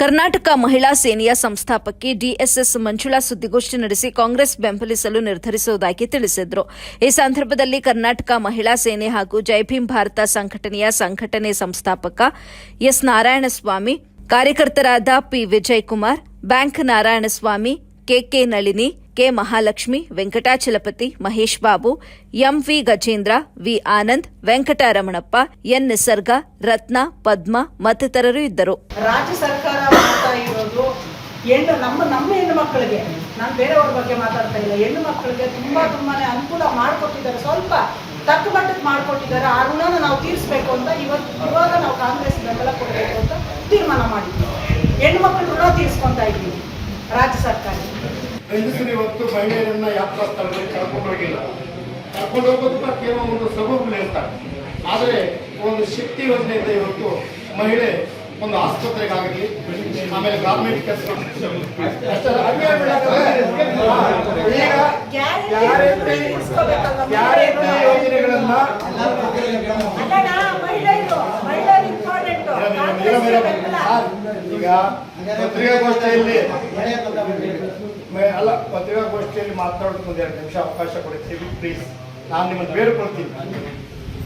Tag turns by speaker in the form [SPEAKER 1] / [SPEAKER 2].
[SPEAKER 1] ಕರ್ನಾಟಕ ಮಹಿಳಾ ಸೇನೆಯ ಸಂಸ್ಥಾಪಕಿ ಡಿಎಸ್ಎಸ್ ಮಂಜುಳಾ ಸುದ್ದಿಗೋಷ್ಠಿ ನಡೆಸಿ ಕಾಂಗ್ರೆಸ್ ಬೆಂಬಲಿಸಲು ನಿರ್ಧರಿಸುವುದಾಗಿ ತಿಳಿಸಿದರು. ಈ ಸಂದರ್ಭದಲ್ಲಿ ಕರ್ನಾಟಕ ಮಹಿಳಾ ಸೇನೆ ಹಾಗೂ ಜೈ ಭೀಮ್ ಭಾರತ ಸಂಘಟನೆಯ ಸಂಘಟನೆ ಸಂಸ್ಥಾಪಕ ಎಸ್ ನಾರಾಯಣಸ್ವಾಮಿ, ಕಾರ್ಯಕರ್ತರಾದ P Vijayakumar, bank Narayanaswamy, KK Nalini, K Mahalakshmi, Venkatachalapathi, Mahesh Babu, MV Gajendra, V Anand, Venkataramanappa, N Nisarga, Ratna, ಪದ್ಮ ಮತ್ತಿತರರು ಇದ್ದರು.
[SPEAKER 2] ರಾಜ್ಯ ಸರ್ಕಾರ ಮಾಡ್ತಾ ಇರೋದು ನಮ್ಮ ಹೆಣ್ಣು ಮಕ್ಕಳಿಗೆ, ನಾನು ಬೇರೆಯವ್ರ ಬಗ್ಗೆ ಮಾತಾಡ್ತಾ ಇಲ್ಲ, ಹೆಣ್ಣು ಮಕ್ಕಳಿಗೆ ತುಂಬಾನೇ ಅನುಕೂಲ ಮಾಡಿಕೊಟ್ಟಿದ್ದಾರೆ. ಸ್ವಲ್ಪ ತಕ್ಕ ಮಟ್ಟಕ್ಕೆ ಮಾಡಿಕೊಟ್ಟಿದ್ದಾರೆ. ಆ ಋಣನ ನಾವು ತೀರಿಸಬೇಕು ಅಂತ ಇವಾಗ ನಾವು ಕಾಂಗ್ರೆಸ್ ಬೆಂಬಲ ಕೊಡಬೇಕು ಅಂತ ತೀರ್ಮಾನ ಮಾಡಿದ್ವಿ. ಹೆಣ್ಣು ಮಕ್ಕಳು ಋಣ ತೀರಿಸ್ಕೊಂತಾ ಇದ್ದೀವಿ ರಾಜ್ಯ ಸರ್ಕಾರ.
[SPEAKER 3] ಗಂಡಸರು ಇವತ್ತು ಮಹಿಳೆಯರನ್ನ ಯಾತ್ರಾ ಸ್ಥಳದಲ್ಲಿ ಕರ್ಕೊಂಡು ಹೋಗಿಲ್ಲ. ಕರ್ಕೊಂಡು ಹೋಗೋದಕ್ಕೆ ಕೇವಲ ಒಂದು ಸಬೂಬು ಇರ್ತಾರೆ. ಆದರೆ ಒಂದು ಶಕ್ತಿ ಯೋಜನೆಯಿಂದ ಇವತ್ತು ಮಹಿಳೆ ಒಂದು ಆಸ್ಪತ್ರೆಗಾಗಲಿ, ಆಮೇಲೆ ಗಾರ್ಮೆಂಟ್ ಕೆಲಸ ಯೋಜನೆಗಳನ್ನ ಈಗ ಪತ್ರಿಕಾಗೋಷ್ಠಿಯಲ್ಲಿ ಮಾತನಾಡೋದಕ್ಕೆ ಒಂದು 2 ನಿಮಿಷ ಅವಕಾಶ ಕೊಡ್ತೀವಿ ಪ್ಲೀಸ್. ನಾನು ನಿಮ್ಮನ್ನು ಬೇಡ್ಕೊಳ್ತೀನಿ.